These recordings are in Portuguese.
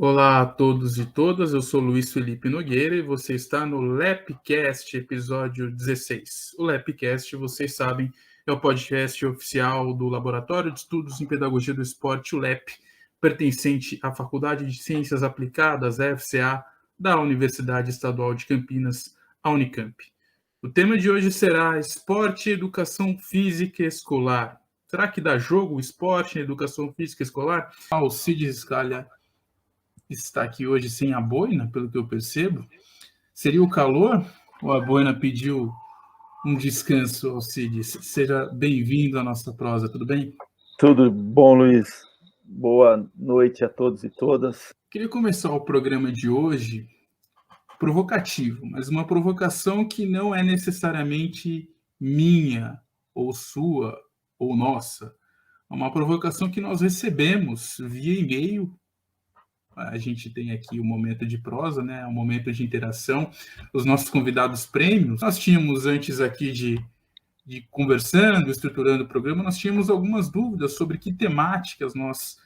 Olá a todos e todas, eu sou Luiz Felipe Nogueira e você está no LEPcast, episódio 16. O LEPcast, vocês sabem, é o podcast oficial do Laboratório de Estudos em Pedagogia do Esporte, o LEP, pertencente à Faculdade de Ciências Aplicadas, a FCA, da Universidade Estadual de Campinas, a Unicamp. O tema de hoje será Esporte e Educação Física Escolar. Será que dá jogo o esporte e educação física escolar? O Cid Scalha está aqui hoje sem a boina, pelo que eu percebo. Seria o calor ou a boina pediu um descanso, Alcides? Seja bem-vindo à nossa prosa, tudo bem? Tudo bom, Luiz? Boa noite a todos e todas. Queria começar o programa de hoje provocativo, mas uma provocação que não é necessariamente minha, ou sua, ou nossa. É uma provocação que nós recebemos via e-mail. A gente tem aqui o momento de prosa, né? O momento de interação, os nossos convidados prêmios. Nós tínhamos antes aqui de conversando, estruturando o programa, nós tínhamos algumas dúvidas sobre que temáticas nós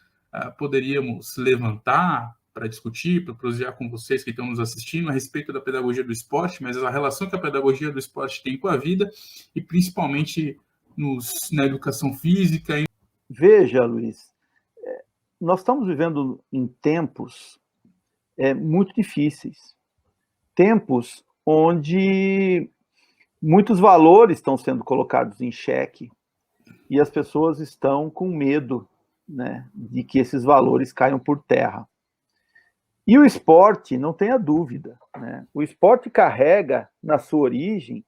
poderíamos levantar para discutir, para prosear com vocês que estão nos assistindo a respeito da pedagogia do esporte, mas a relação que a pedagogia do esporte tem com a vida e principalmente na educação física. Veja, Luiz, nós estamos vivendo em tempos muito difíceis, tempos onde muitos valores estão sendo colocados em xeque e as pessoas estão com medo, né, de que esses valores caiam por terra. E o esporte, não tenha dúvida, né, o esporte carrega na sua origem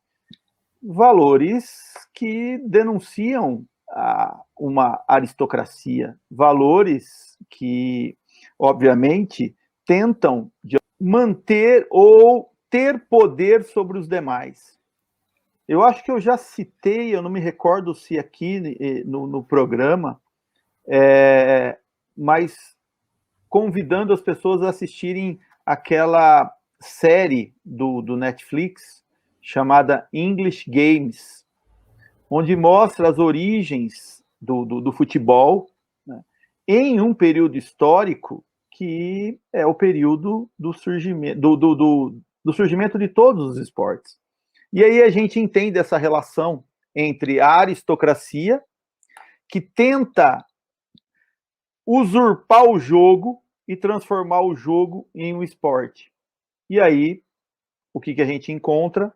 valores que denunciam uma aristocracia, valores que, obviamente, tentam manter ou ter poder sobre os demais. Eu acho que eu já citei, eu não me recordo se aqui no programa, mas convidando as pessoas a assistirem aquela série do Netflix chamada English Games, onde mostra as origens do futebol, né, em um período histórico que é o período do surgimento de todos os esportes. E aí a gente entende essa relação entre a aristocracia, que tenta usurpar o jogo e transformar o jogo em um esporte. E aí, o que a gente encontra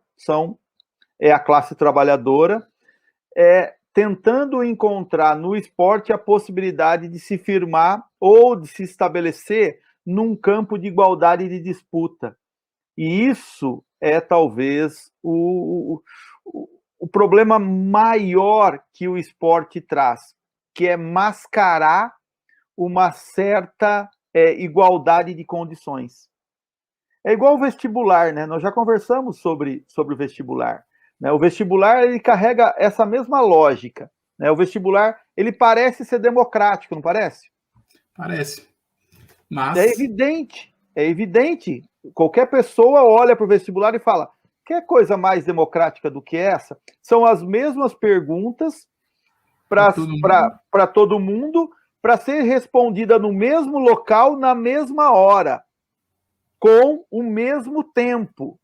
é a classe trabalhadora tentando encontrar no esporte a possibilidade de se firmar ou de se estabelecer num campo de igualdade de disputa. E isso é talvez o problema maior que o esporte traz, que é mascarar uma certa igualdade de condições. É igual o vestibular, né? Nós já conversamos sobre o vestibular. Né? O vestibular, ele carrega essa mesma lógica. Né? O vestibular, ele parece ser democrático, não parece? Parece. Mas... É evidente. Qualquer pessoa olha para o vestibular e fala, quer coisa mais democrática do que essa? São as mesmas perguntas para todo mundo, para ser respondida no mesmo local, na mesma hora, com o mesmo tempo.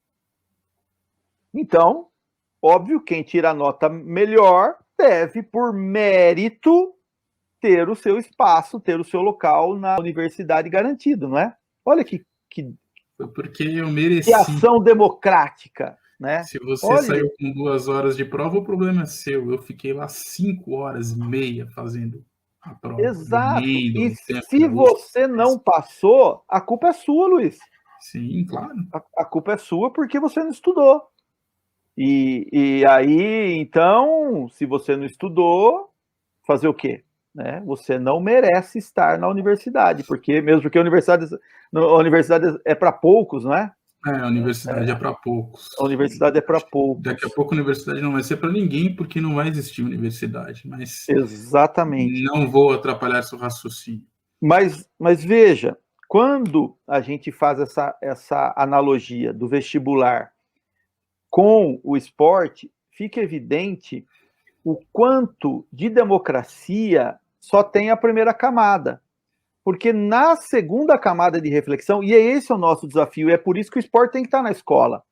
Então, óbvio, quem tira a nota melhor deve, por mérito, ter o seu espaço, ter o seu local na universidade garantido, não é? Olha que foi porque eu mereci. Que ação democrática, né? Se você saiu com 2 horas de prova, o problema é seu. Eu fiquei lá 5 horas e meia fazendo a prova. Exato. E se você não passou, a culpa é sua, Luiz. Sim, claro. A culpa é sua porque você não estudou. E aí, então, se você não estudou, fazer o quê? Né? Você não merece estar na universidade, porque a universidade é para poucos, não é? A universidade é para poucos. A universidade é para poucos. Daqui a pouco a universidade não vai ser para ninguém, porque não vai existir universidade. Mas exatamente. Não vou atrapalhar seu raciocínio. Mas veja, quando a gente faz essa analogia do vestibular com o esporte, fica evidente o quanto de democracia só tem a primeira camada. Porque na segunda camada de reflexão, e é esse o nosso desafio, e é por isso que o esporte tem que estar na escola,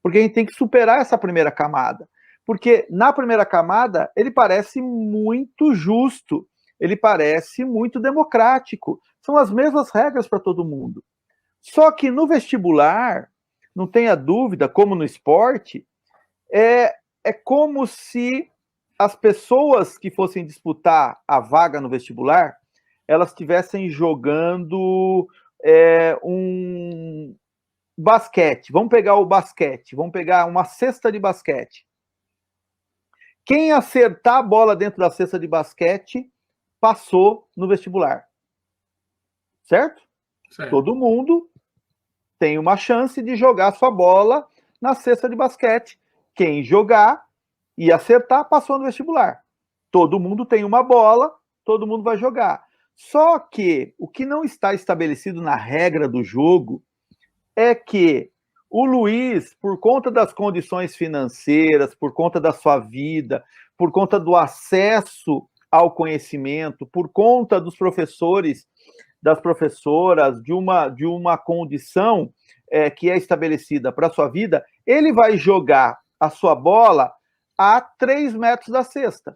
porque a gente tem que superar essa primeira camada. Porque na primeira camada, ele parece muito justo, ele parece muito democrático. São as mesmas regras para todo mundo. Só que no vestibular, não tenha dúvida, como no esporte, é como se as pessoas que fossem disputar a vaga no vestibular, elas estivessem jogando um basquete. Vamos pegar o basquete, vamos pegar uma cesta de basquete. Quem acertar a bola dentro da cesta de basquete passou no vestibular. Certo? Todo mundo tem uma chance de jogar sua bola na cesta de basquete. Quem jogar e acertar, passou no vestibular. Todo mundo tem uma bola, todo mundo vai jogar. Só que o que não está estabelecido na regra do jogo é que o Luiz, por conta das condições financeiras, por conta da sua vida, por conta do acesso ao conhecimento, por conta dos professores, das professoras, de uma condição que é estabelecida para a sua vida, ele vai jogar a sua bola a 3 metros da cesta.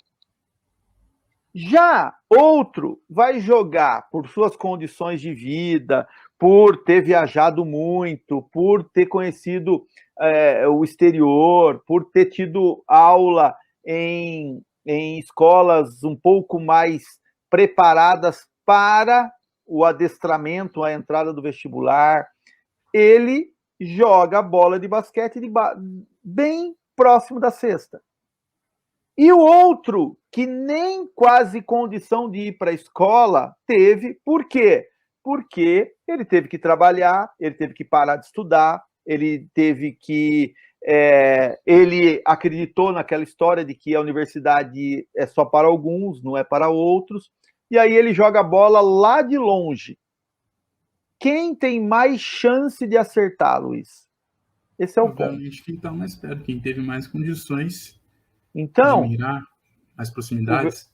Já outro vai jogar por suas condições de vida, por ter viajado muito, por ter conhecido o exterior, por ter tido aula em escolas um pouco mais preparadas para o adestramento, a entrada do vestibular. Ele joga a bola de basquete bem próximo da cesta. E o outro, que nem quase condição de ir para a escola teve, por quê? Porque ele teve que trabalhar, ele teve que parar de estudar, ele teve que... ele acreditou naquela história de que a universidade é só para alguns, não é para outros, e aí ele joga a bola lá de longe. Quem tem mais chance de acertar, Luiz? Esse é o ponto. Obviamente quem está mais perto, quem teve mais condições então, de mirar, mais proximidades.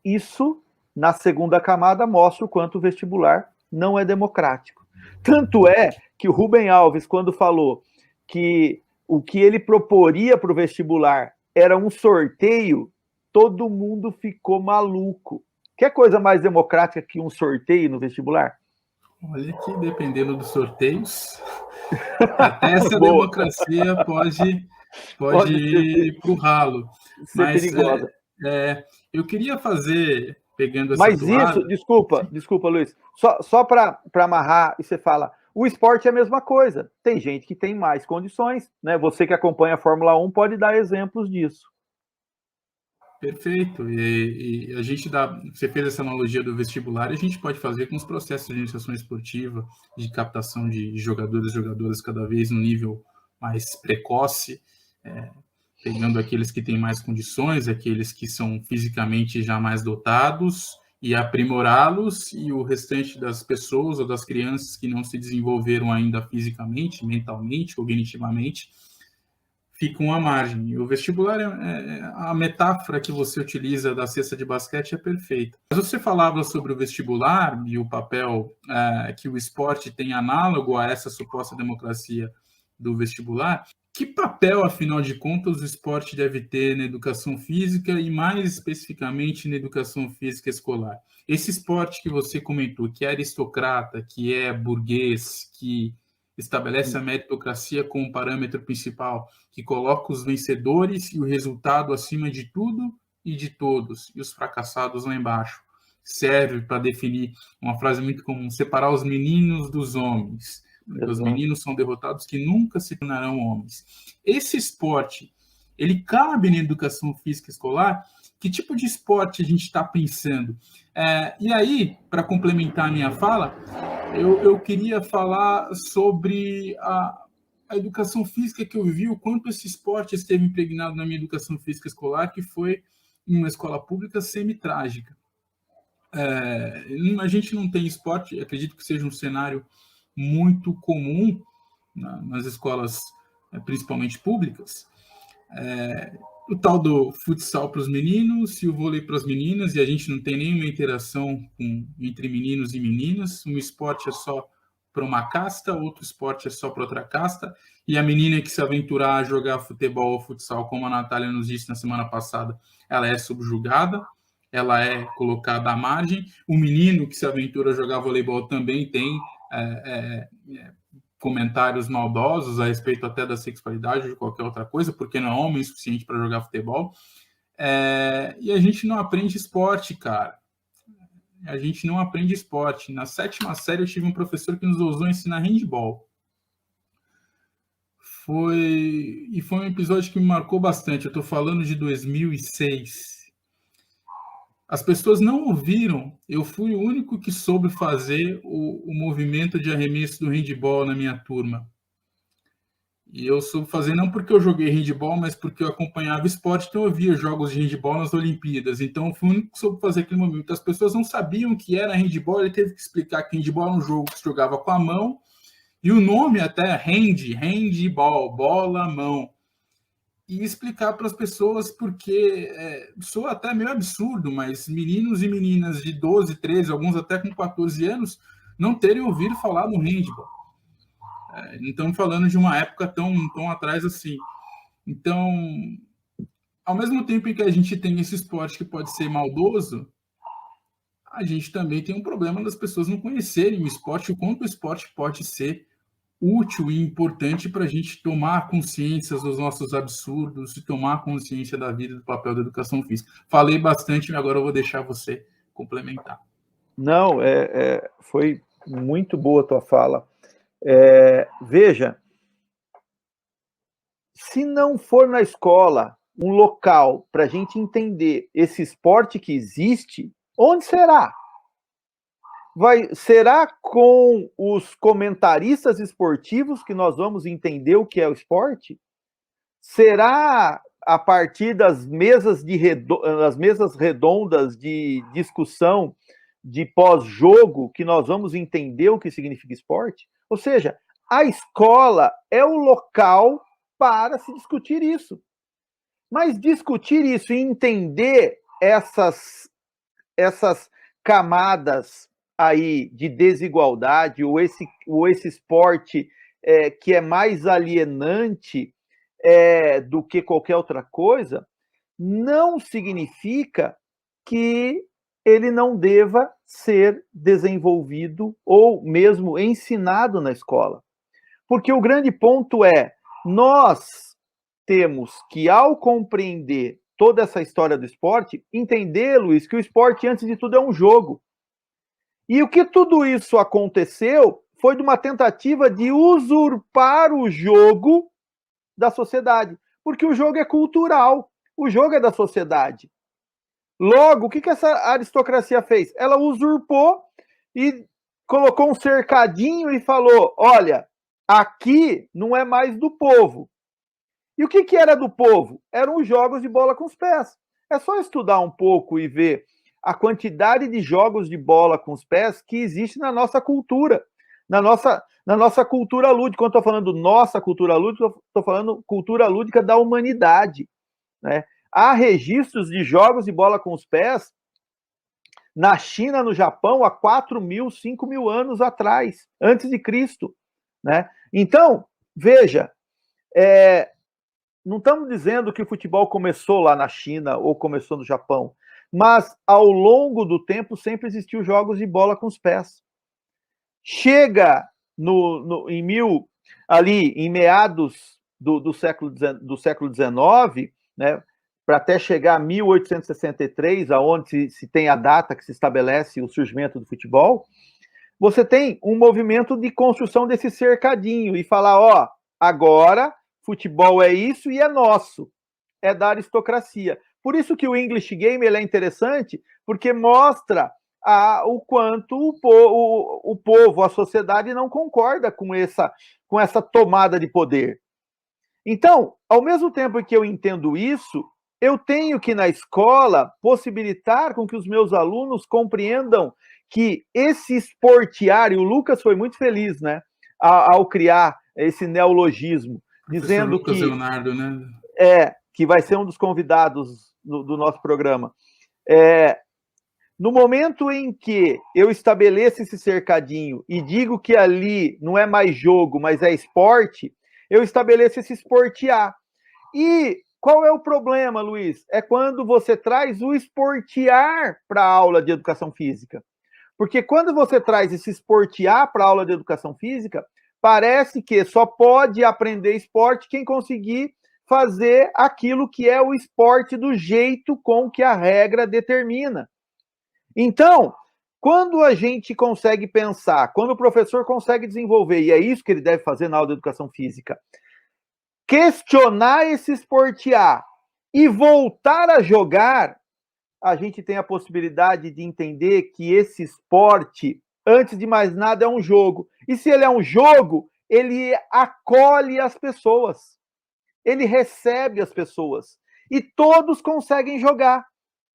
Isso, na segunda camada, mostra o quanto o vestibular não é democrático. Tanto é que o Rubem Alves, quando falou que o que ele proporia para o vestibular era um sorteio, todo mundo ficou maluco. Quer coisa mais democrática que um sorteio no vestibular? Olha que, dependendo dos sorteios, até essa democracia pode ir para o ralo. Mas perigosa. Eu queria fazer, pegando essa Mas toada... desculpa, Luiz, só para amarrar, e você fala, o esporte é a mesma coisa. Tem gente que tem mais condições, né? Você que acompanha a Fórmula 1 pode dar exemplos disso. Perfeito. E a gente você fez essa analogia do vestibular, e a gente pode fazer com os processos de iniciação esportiva, de captação de jogadores e jogadoras cada vez no nível mais precoce, pegando aqueles que têm mais condições, aqueles que são fisicamente já mais dotados, e aprimorá-los, e o restante das pessoas ou das crianças que não se desenvolveram ainda fisicamente, mentalmente, cognitivamente, ficam à margem. E o vestibular, a metáfora que você utiliza da cesta de basquete é perfeita. Mas você falava sobre o vestibular e o papel que o esporte tem análogo a essa suposta democracia do vestibular. Que papel, afinal de contas, o esporte deve ter na educação física e, mais especificamente, na educação física escolar? Esse esporte que você comentou, que é aristocrata, que é burguês, que estabelece a meritocracia como parâmetro principal, que coloca os vencedores e o resultado acima de tudo e de todos, e os fracassados lá embaixo. Serve para definir uma frase muito comum: separar os meninos dos homens. Os meninos são derrotados que nunca se tornarão homens. Esse esporte, ele cabe na educação física escolar? Que tipo de esporte a gente está pensando? E aí, para complementar a minha fala, eu queria falar sobre a educação física, que eu vi o quanto esse esporte esteve impregnado na minha educação física escolar, que foi em uma escola pública semi-trágica. A gente não tem esporte, acredito que seja um cenário muito comum nas escolas, principalmente públicas, o tal do futsal para os meninos e o vôlei para as meninas, e a gente não tem nenhuma interação entre meninos e meninas. Um esporte é só para uma casta, outro esporte é só para outra casta, e a menina que se aventurar a jogar futebol ou futsal, como a Natália nos disse na semana passada, ela é subjugada, ela é colocada à margem. O menino que se aventura a jogar voleibol também tem comentários maldosos a respeito até da sexualidade ou de qualquer outra coisa, porque não é homem suficiente para jogar futebol. E a gente não aprende esporte, cara. A gente não aprende esporte. Na 7ª série eu tive um professor que nos ousou ensinar handball. Foi um episódio que me marcou bastante. Eu estou falando de 2006. As pessoas não ouviram. Eu fui o único que soube fazer o movimento de arremesso do handball na minha turma. E eu soube fazer não porque eu joguei handball, mas porque eu acompanhava esporte, então eu via jogos de handball nas Olimpíadas. Então eu fui o único que soube fazer aquele movimento. As pessoas não sabiam que era handball, ele teve que explicar que handball era um jogo que se jogava com a mão, e o nome até handball, bola, mão. E explicar para as pessoas porque soa até meio absurdo, mas meninos e meninas de 12, 13, alguns até com 14 anos, não terem ouvido falar no handball. Não estamos falando de uma época tão atrás assim. Então, ao mesmo tempo em que a gente tem esse esporte que pode ser maldoso, a gente também tem um problema das pessoas não conhecerem o esporte, o quanto o esporte pode ser útil e importante para a gente tomar consciência dos nossos absurdos e tomar consciência da vida e do papel da educação física. Falei bastante, agora eu vou deixar você complementar. Não, foi muito boa a tua fala. Veja, se não for na escola um local para a gente entender esse esporte que existe, onde será? Será com os comentaristas esportivos que nós vamos entender o que é o esporte? Será a partir das mesas redondas de discussão de pós-jogo que nós vamos entender o que significa esporte? Ou seja, a escola é o local para se discutir isso. Mas discutir isso e entender essas camadas aí de desigualdade, ou esse esporte que é mais alienante do que qualquer outra coisa, não significa que ele não deva ser desenvolvido ou mesmo ensinado na escola. Porque o grande ponto é, nós temos que, ao compreender toda essa história do esporte, entender, Luiz, que o esporte, antes de tudo, é um jogo. E o que tudo isso aconteceu foi de uma tentativa de usurpar o jogo da sociedade. Porque o jogo é cultural, o jogo é da sociedade. Logo, o que essa aristocracia fez? Ela usurpou e colocou um cercadinho e falou, olha, aqui não é mais do povo. E o que era do povo? Eram os jogos de bola com os pés. É só estudar um pouco e ver a quantidade de jogos de bola com os pés que existe na nossa cultura, na nossa cultura lúdica. Quando eu estou falando nossa cultura lúdica, eu estou falando cultura lúdica da humanidade, né? Há registros de jogos de bola com os pés na China, no Japão, há 4.000, 5.000 anos atrás, antes de Cristo, né? Então, veja, não estamos dizendo que o futebol começou lá na China ou começou no Japão, mas ao longo do tempo sempre existiu jogos de bola com os pés. Chega em meados do século XIX, né, para até chegar a 1863, aonde se tem a data que se estabelece o surgimento do futebol, você tem um movimento de construção desse cercadinho e falar, ó, agora futebol é isso e é nosso, é da aristocracia. Por isso que o English Game ele é interessante, porque mostra o quanto o povo, a sociedade não concorda com essa tomada de poder. Então, ao mesmo tempo que eu entendo isso, eu tenho que, na escola, possibilitar com que os meus alunos compreendam que esse esportear, e o Lucas foi muito feliz, né, ao criar esse neologismo, dizendo Lucas Leonardo, né? que vai ser um dos convidados do nosso programa, no momento em que eu estabeleço esse cercadinho e digo que ali não é mais jogo, mas é esporte, eu estabeleço esse esportear. E qual é o problema, Luiz? É quando você traz o esportear para a aula de educação física. Porque quando você traz esse esportear para a aula de educação física, parece que só pode aprender esporte quem conseguir fazer aquilo que é o esporte do jeito com que a regra determina. Então, quando a gente consegue pensar, quando o professor consegue desenvolver, e é isso que ele deve fazer na aula de educação física, questionar esse esportear e voltar a jogar, a gente tem a possibilidade de entender que esse esporte, antes de mais nada, é um jogo. E se ele é um jogo, ele acolhe as pessoas, ele recebe as pessoas. E todos conseguem jogar,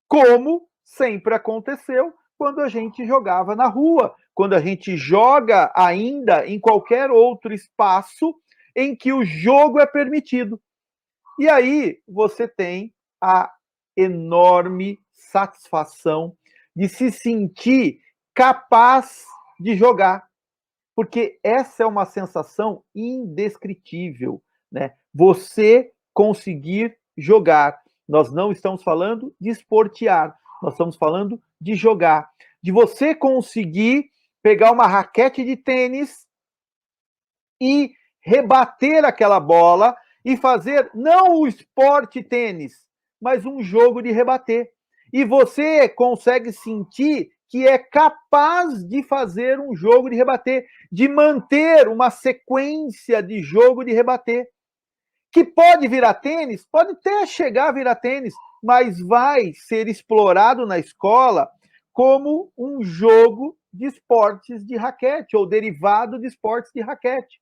como sempre aconteceu quando a gente jogava na rua, quando a gente joga ainda em qualquer outro espaço em que o jogo é permitido. E aí você tem a enorme satisfação de se sentir capaz de jogar, porque essa é uma sensação indescritível, né? Você conseguir jogar. Nós não estamos falando de esportear, nós estamos falando de jogar, de você conseguir pegar uma raquete de tênis e rebater aquela bola e fazer não o esporte tênis, mas um jogo de rebater. E você consegue sentir que é capaz de fazer um jogo de rebater, de manter uma sequência de jogo de rebater. Que pode virar tênis, pode até chegar a virar tênis, mas vai ser explorado na escola como um jogo de esportes de raquete, ou derivado de esportes de raquete.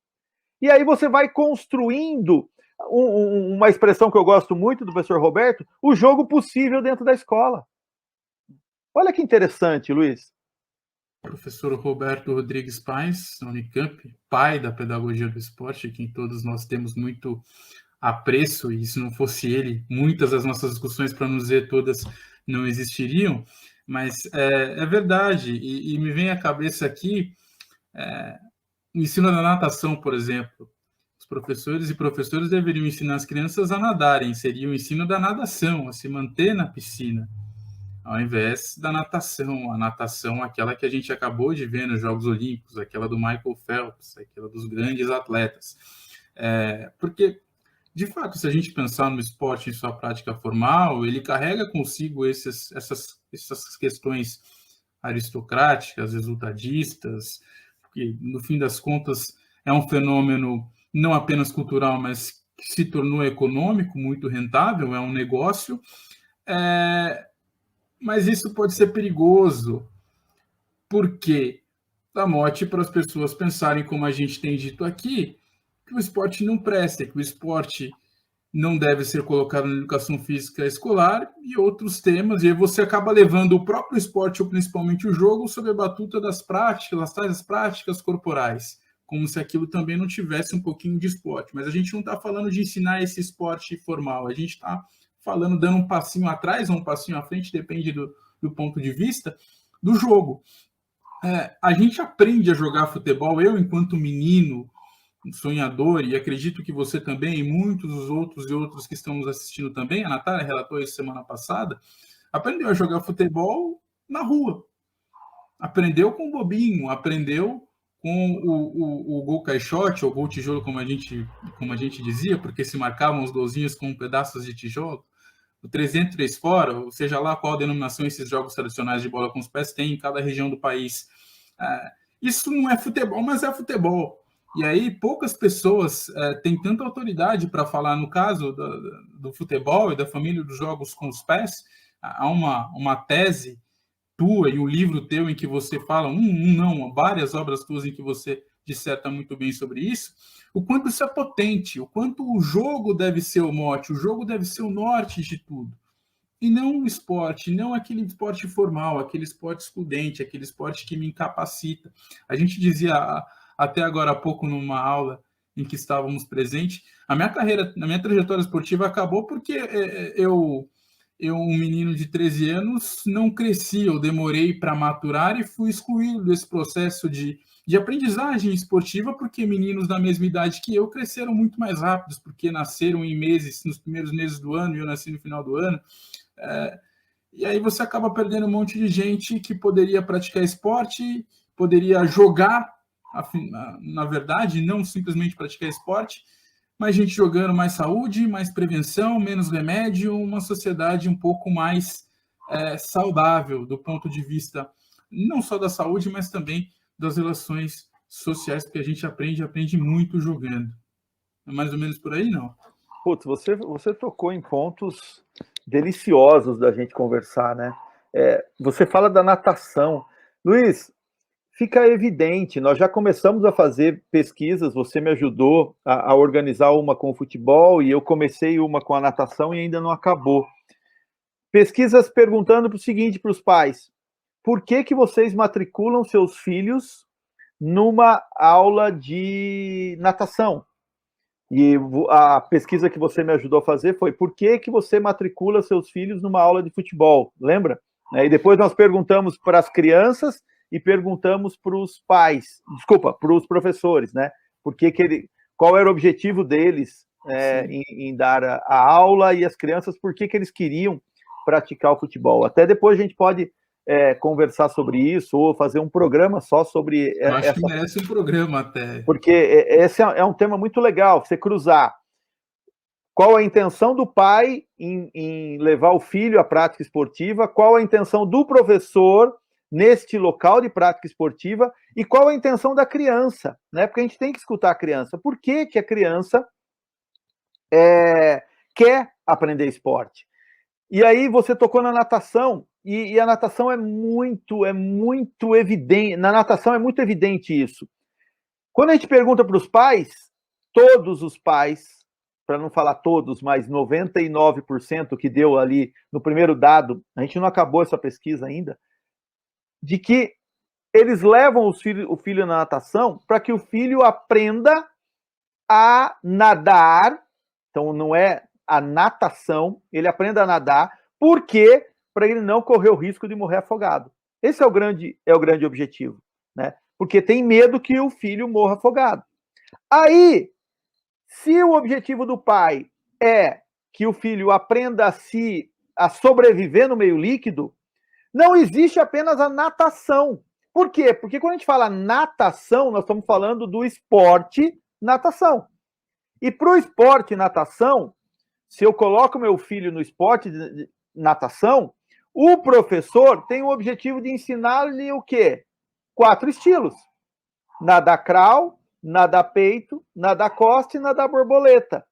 E aí você vai construindo uma expressão que eu gosto muito do professor Roberto, o jogo possível dentro da escola. Olha que interessante, Luiz. Professor Roberto Rodrigues Paes, da Unicamp, pai da pedagogia do esporte, quem todos nós temos muito apreço, e se não fosse ele, muitas das nossas discussões, para não dizer todas, não existiriam, mas é verdade, e me vem à cabeça aqui o ensino da natação, por exemplo. Os professores e professoras deveriam ensinar as crianças a nadarem, seria o ensino da nadação, a se manter na piscina, ao invés da natação. A natação, aquela que a gente acabou de ver nos Jogos Olímpicos, aquela do Michael Phelps, aquela dos grandes atletas. Porque, de fato, se a gente pensar no esporte em sua prática formal, ele carrega consigo essas questões aristocráticas, resultadistas, que, no fim das contas, é um fenômeno não apenas cultural, mas que se tornou econômico, muito rentável, é um negócio. Mas isso pode ser perigoso, porque dá mote para as pessoas pensarem, como a gente tem dito aqui, que o esporte não presta, que o esporte não deve ser colocado na educação física escolar e outros temas, e aí você acaba levando o próprio esporte, ou principalmente o jogo, sob a batuta das práticas, das práticas corporais, como se aquilo também não tivesse um pouquinho de esporte. Mas a gente não está falando de ensinar esse esporte formal, a gente está falando, dando um passinho atrás ou um passinho à frente, depende do ponto de vista, do jogo. A gente aprende a jogar futebol, eu, enquanto menino, sonhador, e acredito que você também, e muitos dos outros que estão nos assistindo também, a Natália relatou isso semana passada, aprendeu a jogar futebol na rua. Aprendeu com o bobinho, aprendeu com o gol caixote, ou gol tijolo, como a gente dizia, porque se marcavam os golzinhos com pedaços de tijolo. O 3 dentro, 3 fora, ou seja lá qual a denominação esses jogos tradicionais de bola com os pés têm em cada região do país. Isso não é futebol, mas é futebol. E aí poucas pessoas têm tanta autoridade para falar, no caso do futebol e da família dos jogos com os pés. Há uma tese tua e um livro teu em que você fala, não, várias obras tuas em que você disserta muito bem sobre isso, o quanto isso é potente, o quanto o jogo deve ser o mote, o jogo deve ser o norte de tudo. E não o esporte, não aquele esporte formal, aquele esporte excludente, aquele esporte que me incapacita. A gente dizia até agora há pouco numa aula em que estávamos presentes. A minha carreira, a minha trajetória esportiva acabou porque eu, um menino de 13 anos, não cresci, eu demorei para maturar e fui excluído desse processo de aprendizagem esportiva, porque meninos da mesma idade que eu cresceram muito mais rápidos, porque nasceram em meses, nos primeiros meses do ano, e eu nasci no final do ano. E aí você acaba perdendo um monte de gente que poderia praticar esporte, poderia jogar, na verdade, não simplesmente praticar esporte, mais gente jogando, mais saúde, mais prevenção, menos remédio, uma sociedade um pouco mais saudável do ponto de vista não só da saúde, mas também das relações sociais, porque a gente aprende muito jogando. É mais ou menos por aí, não? Putz, você tocou em pontos deliciosos da gente conversar, né? Você fala da natação. Luiz, fica evidente, nós já começamos a fazer pesquisas, você me ajudou a organizar uma com o futebol e eu comecei uma com a natação e ainda não acabou. Pesquisas perguntando para o seguinte para os pais: por que vocês matriculam seus filhos numa aula de natação? E a pesquisa que você me ajudou a fazer foi: por que você matricula seus filhos numa aula de futebol? Lembra? E depois nós perguntamos para as crianças e perguntamos para os pais, desculpa, para os professores, né? Qual era o objetivo deles em dar a aula, e as crianças, por que eles queriam praticar o futebol. Até depois a gente pode conversar sobre isso, ou fazer um programa só sobre Eu acho que merece um programa até. Porque esse é um tema muito legal, você cruzar qual a intenção do pai em levar o filho à prática esportiva, qual a intenção do professor neste local de prática esportiva e qual a intenção da criança, né? Porque a gente tem que escutar a criança. Por que a criança quer aprender esporte? E aí você tocou na natação, e a natação é muito evidente. Na natação é muito evidente isso. Quando a gente pergunta para os pais, todos os pais, para não falar todos, mas 99% que deu ali no primeiro dado, a gente não acabou essa pesquisa ainda, de que eles levam o filho na natação para que o filho aprenda a nadar. Então não é a natação, ele aprenda a nadar, porque para ele não correr o risco de morrer afogado. Esse é o grande objetivo, né? Porque tem medo que o filho morra afogado. Aí, se o objetivo do pai é que o filho aprenda a sobreviver no meio líquido, não existe apenas a natação. Por quê? Porque quando a gente fala natação, nós estamos falando do esporte natação. E para o esporte natação, se eu coloco meu filho no esporte de natação, o professor tem o objetivo de ensinar-lhe o quê? 4 estilos: nadar crawl, nadar peito, nadar costa e nadar borboleta.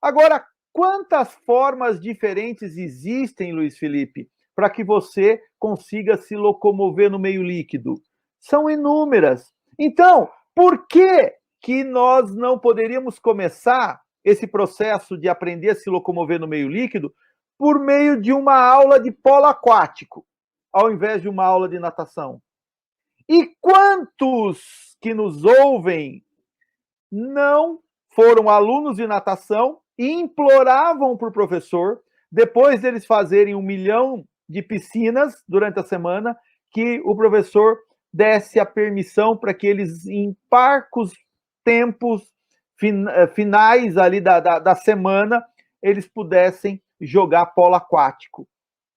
Agora, quantas formas diferentes existem, Luiz Felipe, para que você consiga se locomover no meio líquido? São inúmeras. Então, por que nós não poderíamos começar esse processo de aprender a se locomover no meio líquido por meio de uma aula de polo aquático, ao invés de uma aula de natação? E quantos que nos ouvem não foram alunos de natação e imploravam para o professor, depois deles fazerem 1 milhão de piscinas durante a semana, que o professor desse a permissão para que eles, em parcos tempos finais ali da semana, eles pudessem jogar polo aquático,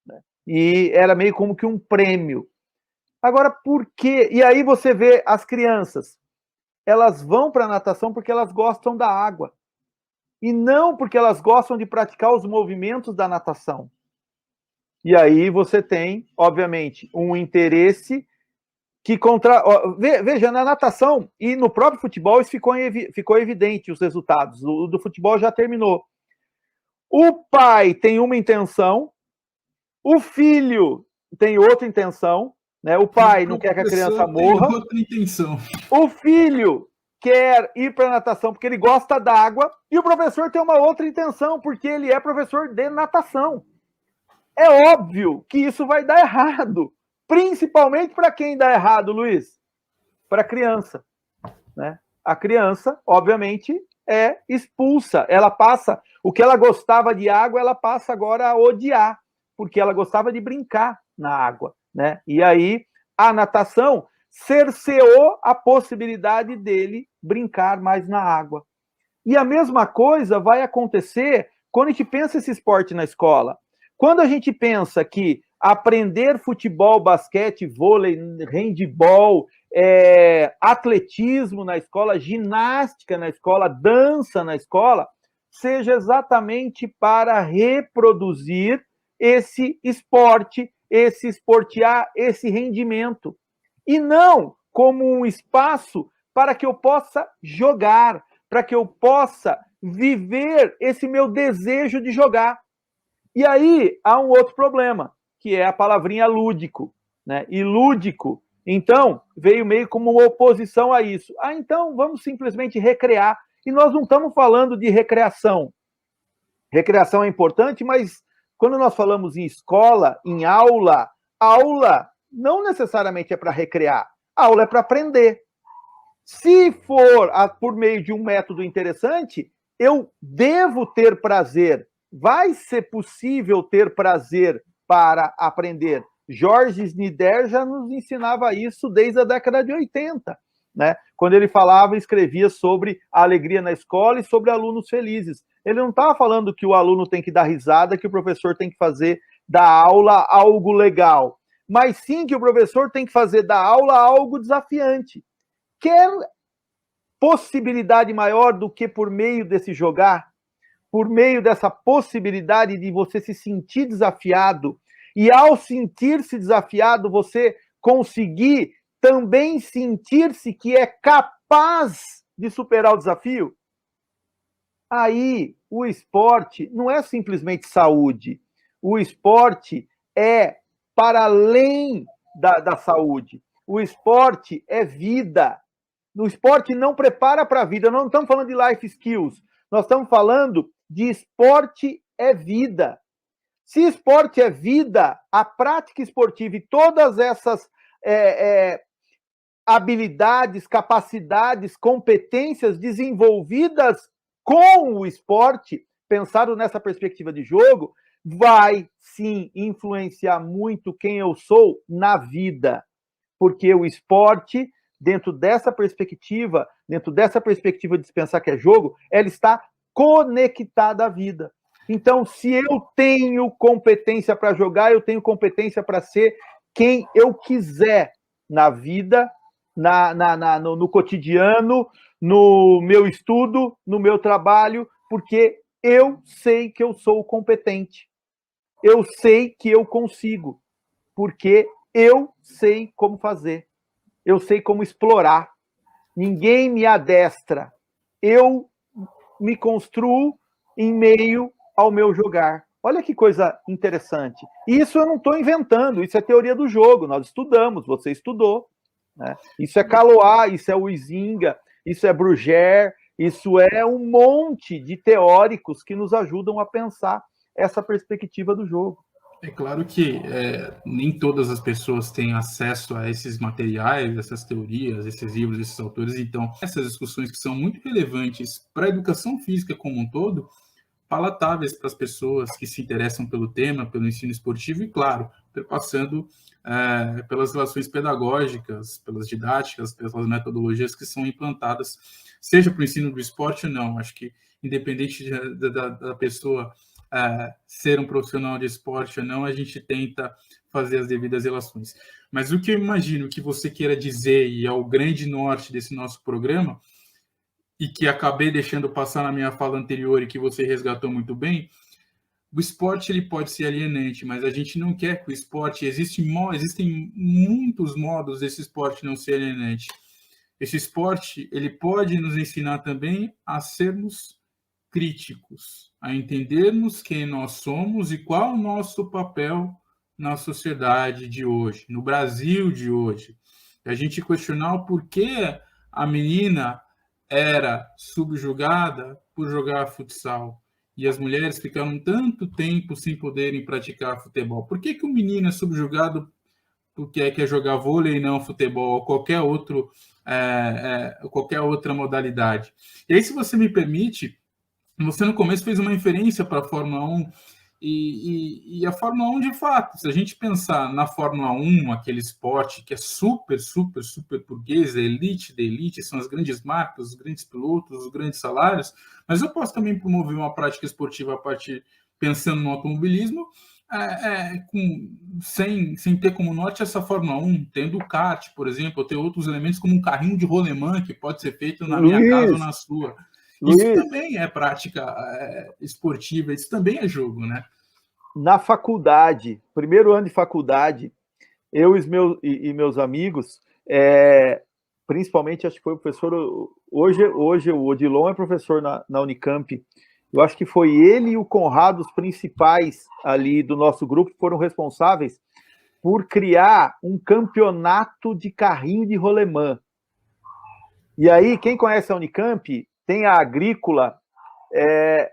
né? E era meio como que um prêmio. Agora, por quê? E aí você vê as crianças, elas vão para a natação porque elas gostam da água, e não porque elas gostam de praticar os movimentos da natação. E aí você tem, obviamente, um interesse que veja, na natação e no próprio futebol isso ficou evidente, os resultados. O do futebol já terminou. O pai tem uma intenção, o filho tem outra intenção, né? O pai não quer que a criança morra. Tem outra intenção. O filho quer ir para a natação porque ele gosta d'água, e o professor tem uma outra intenção, porque ele é professor de natação. É óbvio que isso vai dar errado. Principalmente para quem dá errado, Luiz? Para a criança, né? a criança, obviamente, é expulsa. Ela passa, o que ela gostava de água, ela passa agora a odiar, porque ela gostava de brincar na água, né? E aí a natação cerceou a possibilidade dele brincar mais na água. E a mesma coisa vai acontecer quando a gente pensa esse esporte na escola. Quando a gente pensa que aprender futebol, basquete, vôlei, handebol, atletismo na escola, ginástica na escola, dança na escola, seja exatamente para reproduzir esse esporte, esse esportear, esse rendimento. E não como um espaço para que eu possa jogar, para que eu possa viver esse meu desejo de jogar. E aí há um outro problema, que é a palavrinha lúdico, né? E lúdico, então, veio meio como uma oposição a isso. Ah, então vamos simplesmente recrear. E nós não estamos falando de recreação. Recreação é importante, mas quando nós falamos em escola, em aula, aula não necessariamente é para recrear. Aula é para aprender. Se for por meio de um método interessante, eu devo ter prazer. Vai ser possível ter prazer para aprender. Jorge Snider já nos ensinava isso desde a década de 80, né? Quando ele falava e escrevia sobre a alegria na escola e sobre alunos felizes. Ele não estava falando que o aluno tem que dar risada, que o professor tem que fazer da aula algo legal, mas sim que o professor tem que fazer da aula algo desafiante. Quer possibilidade maior do que por meio desse jogar? Por meio dessa possibilidade de você se sentir desafiado, e ao sentir-se desafiado, você conseguir também sentir-se que é capaz de superar o desafio? Aí, o esporte não é simplesmente saúde. O esporte é para além da saúde. O esporte é vida. O esporte não prepara para a vida. Nós não estamos falando de life skills. Nós estamos falando de esporte é vida. Se esporte é vida, a prática esportiva e todas essas habilidades, capacidades, competências desenvolvidas com o esporte, pensado nessa perspectiva de jogo, vai sim influenciar muito quem eu sou na vida. Porque o esporte, dentro dessa perspectiva de pensar que é jogo, ela está conectada à vida. Então, se eu tenho competência para jogar, eu tenho competência para ser quem eu quiser na vida, no cotidiano, no meu estudo, no meu trabalho, porque eu sei que eu sou competente. Eu sei que eu consigo, porque eu sei como fazer. Eu sei como explorar. Ninguém me adestra. Eu me construo em meio ao meu jogar. Olha que coisa interessante. Isso eu não estou inventando, isso é teoria do jogo. Nós estudamos, você estudou. Né? Isso é Calois, isso é Huizinga, isso é Bruguère, isso é um monte de teóricos que nos ajudam a pensar essa perspectiva do jogo. É claro que nem todas as pessoas têm acesso a esses materiais, essas teorias, esses livros, esses autores. Então, essas discussões que são muito relevantes para a educação física como um todo, palatáveis para as pessoas que se interessam pelo tema, pelo ensino esportivo e, claro, perpassando pelas relações pedagógicas, pelas didáticas, pelas metodologias que são implantadas, seja para o ensino do esporte ou não. Acho que, independente da pessoa ser um profissional de esporte ou não, a gente tenta fazer as devidas relações. Mas o que eu imagino que você queira dizer, e é o grande norte desse nosso programa, e que acabei deixando passar na minha fala anterior e que você resgatou muito bem, o esporte ele pode ser alienante, mas a gente não quer que o esporte... Existem muitos modos desse esporte não ser alienante. Esse esporte ele pode nos ensinar também a sermos críticos, a entendermos quem nós somos e qual o nosso papel na sociedade de hoje, no Brasil de hoje. A gente questionar o porquê a menina era subjugada por jogar futsal e as mulheres ficaram tanto tempo sem poderem praticar futebol. Por que o menino é subjugado o que é jogar vôlei e não futebol, ou qualquer outra modalidade. E aí, se você me permite, você no começo fez uma referência para a Fórmula 1, e a Fórmula 1, de fato, se a gente pensar na Fórmula 1, aquele esporte que é super, super, super burguês, a elite da elite, são as grandes marcas, os grandes pilotos, os grandes salários, mas eu posso também promover uma prática esportiva a partir, pensando no automobilismo, sem ter como norte essa Fórmula 1, tendo o kart, por exemplo, ou ter outros elementos como um carrinho de rolemã que pode ser feito na minha casa ou na sua. Isso também é prática esportiva, isso também é jogo, né? Na faculdade, primeiro ano de faculdade, eu e meus amigos, principalmente, acho que foi o professor, hoje o Odilon é professor na Unicamp, eu acho que foi ele e o Conrado, os principais ali do nosso grupo, foram responsáveis por criar um campeonato de carrinho de rolemã. E aí, quem conhece a Unicamp, tem a Agrícola,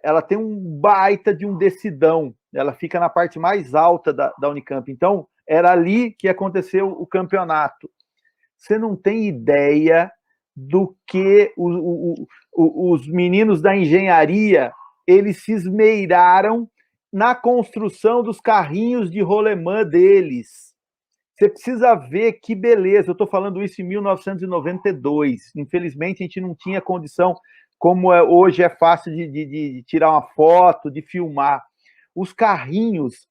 ela tem um baita de um decidão, ela fica na parte mais alta da Unicamp. Então, era ali que aconteceu o campeonato. Você não tem ideia do que os meninos da engenharia, eles se esmeiraram na construção dos carrinhos de rolemã deles. Você precisa ver que beleza. Eu estou falando isso em 1992. Infelizmente, a gente não tinha condição, como hoje é fácil de tirar uma foto, de filmar. Os carrinhos,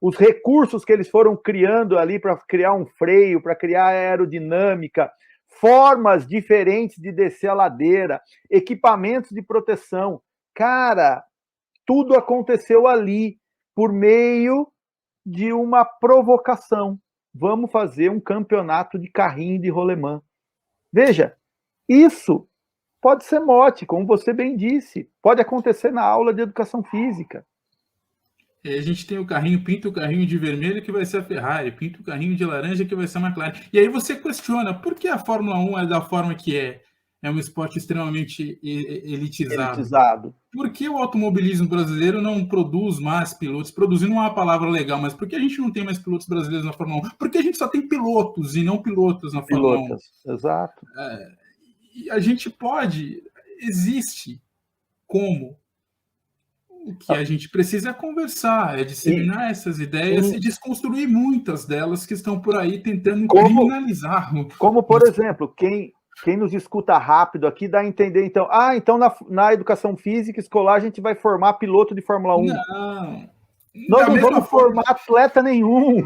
os recursos que eles foram criando ali para criar um freio, para criar aerodinâmica, formas diferentes de descer a ladeira, equipamentos de proteção. Cara, tudo aconteceu ali por meio de uma provocação. Vamos fazer um campeonato de carrinho de rolemã. Veja, isso pode ser mote, como você bem disse, pode acontecer na aula de educação física. E a gente tem o carrinho, pinta o carrinho de vermelho que vai ser a Ferrari, pinta o carrinho de laranja que vai ser a McLaren. E aí você questiona, por que a Fórmula 1 é da forma que é? É um esporte extremamente elitizado. Por que o automobilismo brasileiro não produz mais pilotos? Produzir não é uma palavra legal, mas por que a gente não tem mais pilotos brasileiros na Fórmula 1? Porque a gente só tem pilotos e não pilotos na Fórmula 1. Exato. E a gente existe como. O que a gente precisa é conversar, é disseminar essas ideias e desconstruir muitas delas que estão por aí tentando criminalizar. Como, por exemplo, quem nos escuta rápido aqui dá a entender, então, então na educação física escolar a gente vai formar piloto de Fórmula 1. Não. Nós não vamos formar atleta nenhum.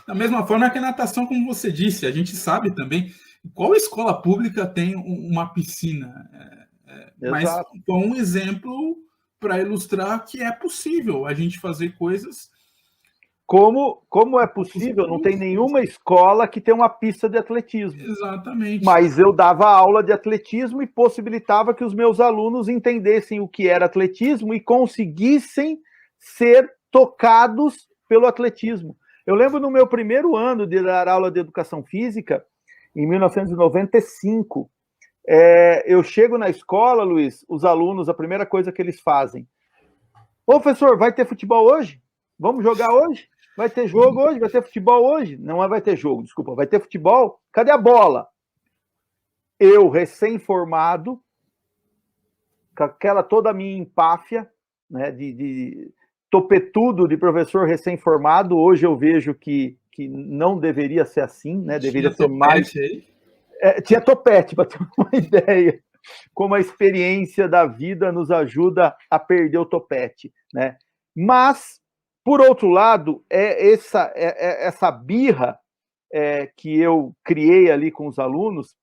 Da mesma forma que a natação, como você disse, a gente sabe também qual escola pública tem uma piscina. Mas foi um exemplo para ilustrar que é possível a gente fazer coisas. Como é possível? Não tem nenhuma escola que tem uma pista de atletismo. Exatamente. Mas eu dava aula de atletismo e possibilitava que os meus alunos entendessem o que era atletismo e conseguissem ser tocados pelo atletismo. Eu lembro no meu primeiro ano de dar aula de educação física, em 1995, eu chego na escola, Luiz, os alunos, a primeira coisa que eles fazem: ô, professor, vai ter futebol hoje? Vamos jogar hoje? Vai ter jogo hoje? Vai ter futebol hoje? Não vai ter jogo, desculpa. Vai ter futebol? Cadê a bola? Eu, recém-formado, com aquela toda a minha empáfia, né, de topetudo de professor recém-formado, hoje eu vejo que não deveria ser assim, né? Deveria ser mais... tinha topete, para ter uma ideia. Como a experiência da vida nos ajuda a perder o topete, né? Mas, por outro lado, essa birra que eu criei ali com os alunos,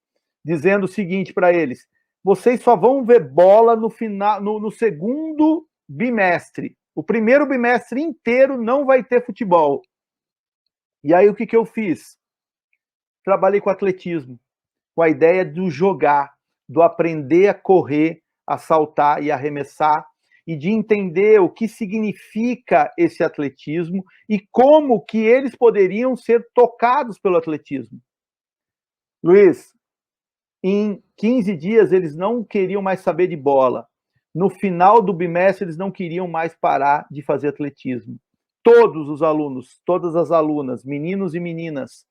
dizendo o seguinte para eles: vocês só vão ver bola no final, no segundo bimestre. O primeiro bimestre inteiro não vai ter futebol. E aí o que eu fiz? Trabalhei com atletismo, com a ideia do jogar, do aprender a correr, a saltar e arremessar, e de entender o que significa esse atletismo e como que eles poderiam ser tocados pelo atletismo. Luiz, em 15 dias eles não queriam mais saber de bola. No final do bimestre eles não queriam mais parar de fazer atletismo. Todos os alunos, todas as alunas, meninos e meninas,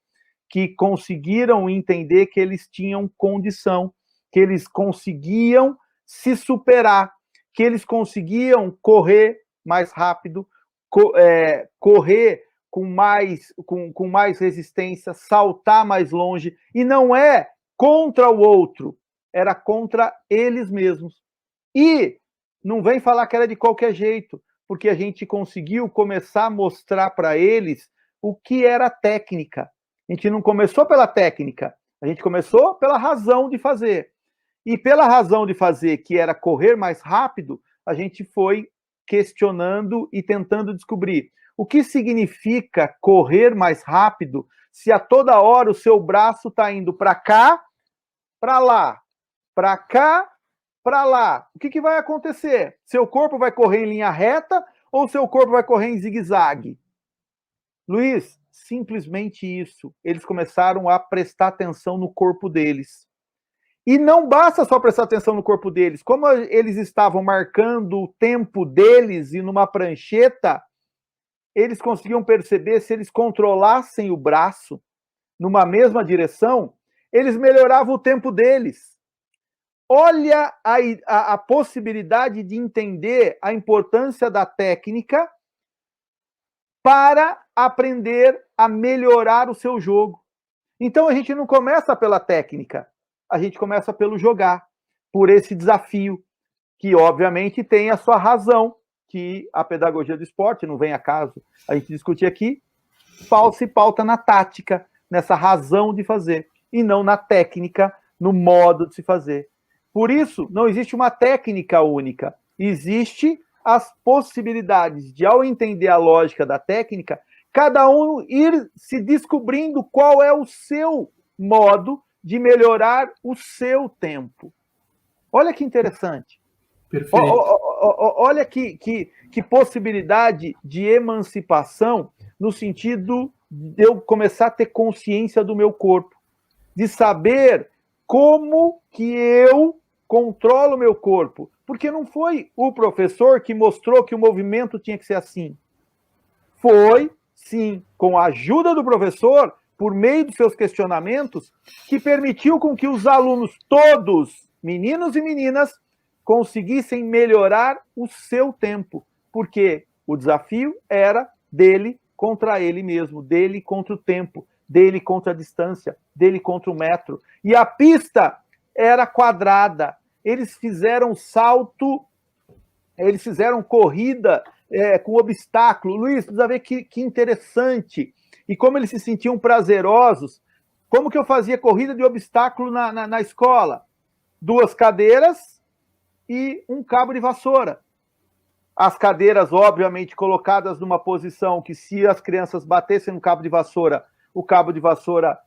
que conseguiram entender que eles tinham condição, que eles conseguiam se superar, que eles conseguiam correr mais rápido, correr com mais resistência, saltar mais longe, e não é contra o outro, era contra eles mesmos. E não vem falar que era de qualquer jeito, porque a gente conseguiu começar a mostrar para eles o que era técnica. A gente não começou pela técnica, a gente começou pela razão de fazer. E pela razão de fazer, que era correr mais rápido, a gente foi questionando e tentando descobrir o que significa correr mais rápido se a toda hora o seu braço está indo para cá, para lá, para cá, para lá. O que vai acontecer? Seu corpo vai correr em linha reta ou seu corpo vai correr em zigue-zague? Luiz, simplesmente isso. Eles começaram a prestar atenção no corpo deles. E não basta só prestar atenção no corpo deles. Como eles estavam marcando o tempo deles e numa prancheta, eles conseguiam perceber se eles controlassem o braço numa mesma direção, eles melhoravam o tempo deles. Olha a possibilidade de entender a importância da técnica para aprender a melhorar o seu jogo. Então a gente não começa pela técnica, a gente começa pelo jogar, por esse desafio, que obviamente tem a sua razão, que a pedagogia do esporte, não vem a caso a gente discutir aqui, se pauta na tática, nessa razão de fazer, e não na técnica, no modo de se fazer. Por isso, não existe uma técnica única, existe as possibilidades de, ao entender a lógica da técnica, cada um ir se descobrindo qual é o seu modo de melhorar o seu tempo. Olha que interessante. Perfeito. Olha que possibilidade de emancipação no sentido de eu começar a ter consciência do meu corpo, de saber como que eu controlo o meu corpo. Porque não foi o professor que mostrou que o movimento tinha que ser assim. Foi, sim, com a ajuda do professor, por meio dos seus questionamentos, que permitiu com que os alunos todos, meninos e meninas, conseguissem melhorar o seu tempo. Porque o desafio era dele contra ele mesmo, dele contra o tempo, dele contra a distância, dele contra o metro. E a pista era quadrada. Eles fizeram salto, eles fizeram corrida com obstáculo. Luiz, precisa ver que interessante. E como eles se sentiam prazerosos. Como que eu fazia corrida de obstáculo na escola? 2 cadeiras e um cabo de vassoura. As cadeiras, obviamente, colocadas numa posição que, se as crianças batessem no cabo de vassoura, o cabo de vassoura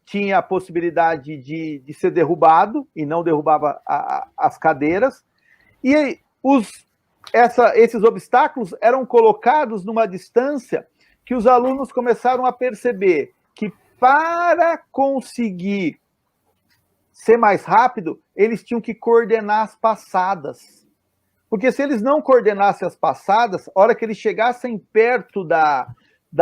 tinha a possibilidade de ser derrubado e não derrubava as cadeiras. E esses obstáculos eram colocados numa distância que os alunos começaram a perceber que, para conseguir ser mais rápido, eles tinham que coordenar as passadas. Porque se eles não coordenassem as passadas, a hora que eles chegassem perto da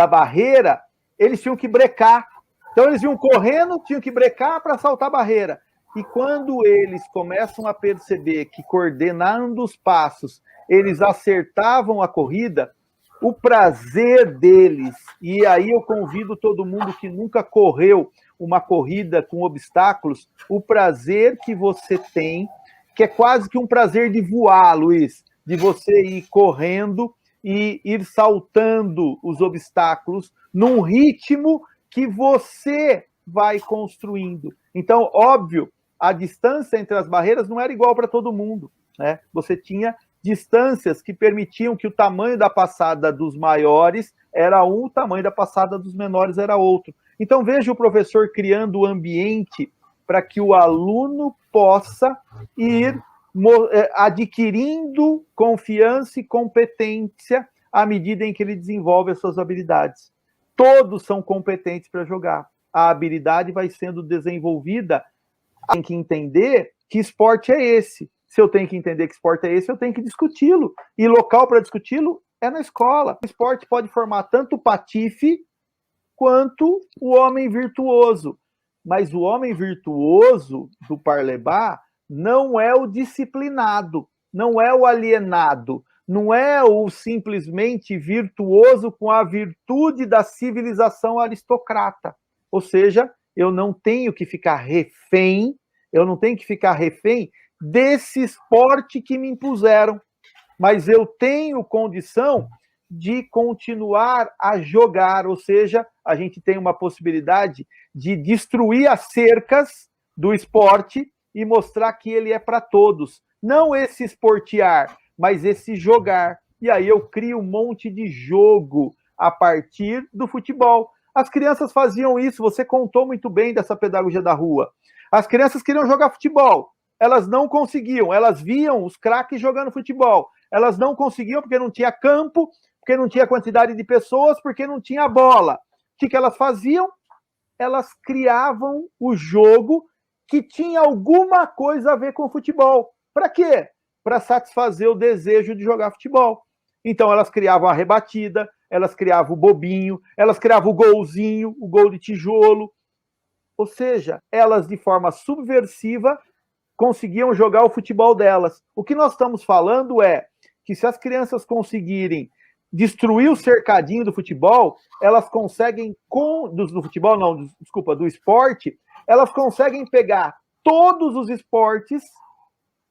barreira, eles tinham que brecar. Então eles iam correndo, tinham que brecar para saltar a barreira. E quando eles começam a perceber que, coordenando os passos, eles acertavam a corrida, o prazer deles, e aí eu convido todo mundo que nunca correu uma corrida com obstáculos, o prazer que você tem, que é quase que um prazer de voar, Luiz, de você ir correndo e ir saltando os obstáculos num ritmo que você vai construindo. Então, óbvio, a distância entre as barreiras não era igual para todo mundo, né? Você tinha distâncias que permitiam que o tamanho da passada dos maiores era um, o tamanho da passada dos menores era outro. Então, veja o professor criando o ambiente para que o aluno possa ir adquirindo confiança e competência à medida em que ele desenvolve as suas habilidades. Todos são competentes para jogar. A habilidade vai sendo desenvolvida. Tem que entender que esporte é esse. Se eu tenho que entender que esporte é esse, eu tenho que discuti-lo. E local para discuti-lo é na escola. O esporte pode formar tanto patife quanto o homem virtuoso. Mas o homem virtuoso do Parlebá não é o disciplinado, não é o alienado, não é o simplesmente virtuoso com a virtude da civilização aristocrata. Ou seja, eu não tenho que ficar refém, desse esporte que me impuseram, mas eu tenho condição de continuar a jogar, ou seja, a gente tem uma possibilidade de destruir as cercas do esporte e mostrar que ele é para todos. Não esse esportear, mas esse jogar. E aí eu crio um monte de jogo a partir do futebol. As crianças faziam isso, você contou muito bem dessa pedagogia da rua. As crianças queriam jogar futebol, elas não conseguiam, elas viam os craques jogando futebol, elas não conseguiam porque não tinha campo, porque não tinha quantidade de pessoas, porque não tinha bola. O que elas faziam? Elas criavam o jogo que tinha alguma coisa a ver com futebol. Para quê? Para satisfazer o desejo de jogar futebol. Então elas criavam a rebatida, elas criavam o bobinho, elas criavam o golzinho, o gol de tijolo. Ou seja, elas de forma subversiva conseguiam jogar o futebol delas. O que nós estamos falando é que se as crianças conseguirem destruir o cercadinho do futebol, elas conseguem, do esporte, elas conseguem pegar todos os esportes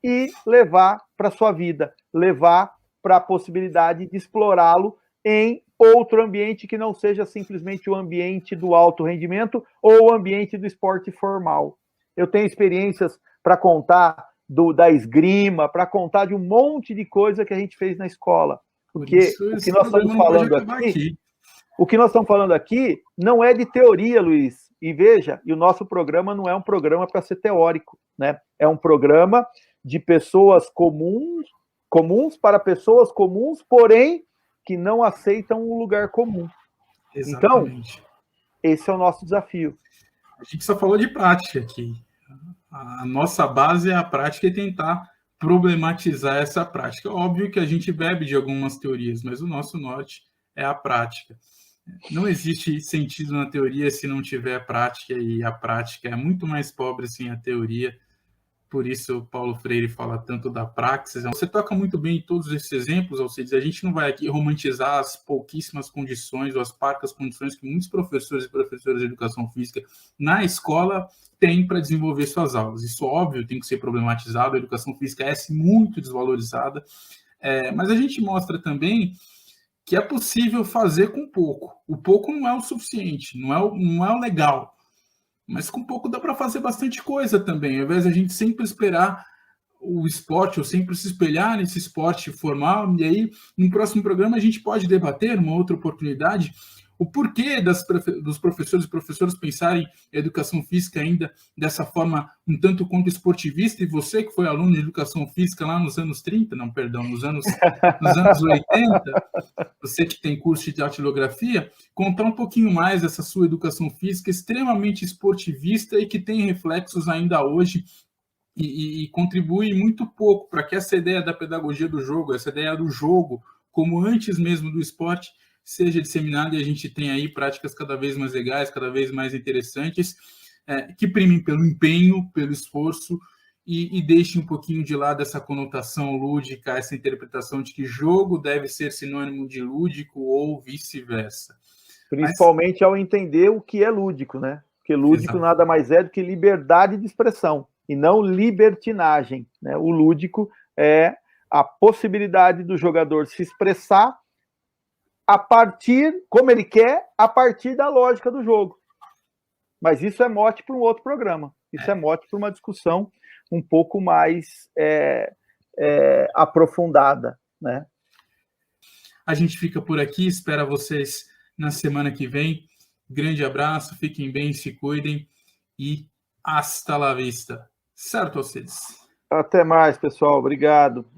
e levar para a sua vida, levar para a possibilidade de explorá-lo em outro ambiente que não seja simplesmente o ambiente do alto rendimento ou o ambiente do esporte formal. Eu tenho experiências para contar da esgrima, para contar de um monte de coisa que a gente fez na escola. Porque o que nós estamos falando aqui, o que nós estamos falando aqui não é de teoria, Luiz. E veja, e o nosso programa não é um programa para ser teórico, né? É um programa de pessoas comuns para pessoas comuns, porém que não aceitam um lugar comum. Exatamente. Então, esse é o nosso desafio. A gente só falou de prática aqui. A nossa base é a prática e tentar problematizar essa prática. Óbvio que a gente bebe de algumas teorias, mas o nosso norte é a prática. Não existe sentido na teoria se não tiver prática, e a prática é muito mais pobre sem a teoria. Por isso, Paulo Freire fala tanto da praxis. Você toca muito bem em todos esses exemplos, Alcides. A gente não vai aqui romantizar as pouquíssimas condições ou as parcas condições que muitos professores e professoras de educação física na escola têm para desenvolver suas aulas. Isso, óbvio, tem que ser problematizado. A educação física é muito desvalorizada. Mas a gente mostra também que é possível fazer com pouco. O pouco não é o suficiente, não é o legal. Mas com pouco dá para fazer bastante coisa também. Ao invés de a gente sempre esperar o esporte, ou sempre se espelhar nesse esporte formal, e aí, no próximo programa, a gente pode debater, uma outra oportunidade, o porquê dos professores e professoras pensarem a educação física ainda dessa forma um tanto quanto esportivista, e você que foi aluno de educação física lá nos anos 30, não, perdão, nos anos 80, você que tem curso de datilografia, contar um pouquinho mais dessa sua educação física extremamente esportivista e que tem reflexos ainda hoje e contribui muito pouco para que essa ideia da pedagogia do jogo, essa ideia do jogo, como antes mesmo do esporte, seja disseminada e a gente tem aí práticas cada vez mais legais, cada vez mais interessantes, que primem pelo empenho, pelo esforço e deixem um pouquinho de lado essa conotação lúdica, essa interpretação de que jogo deve ser sinônimo de lúdico ou vice-versa. Principalmente ao entender o que é lúdico, né? Porque lúdico nada mais é do que liberdade de expressão e não libertinagem, né? O lúdico é a possibilidade do jogador se expressar a partir, como ele quer, a partir da lógica do jogo. Mas isso é mote para um outro programa. Isso é mote para uma discussão um pouco mais aprofundada, né? A gente fica por aqui, espera vocês na semana que vem. Grande abraço, fiquem bem, se cuidem e hasta la vista. Certo, Alcides? Até mais, pessoal. Obrigado.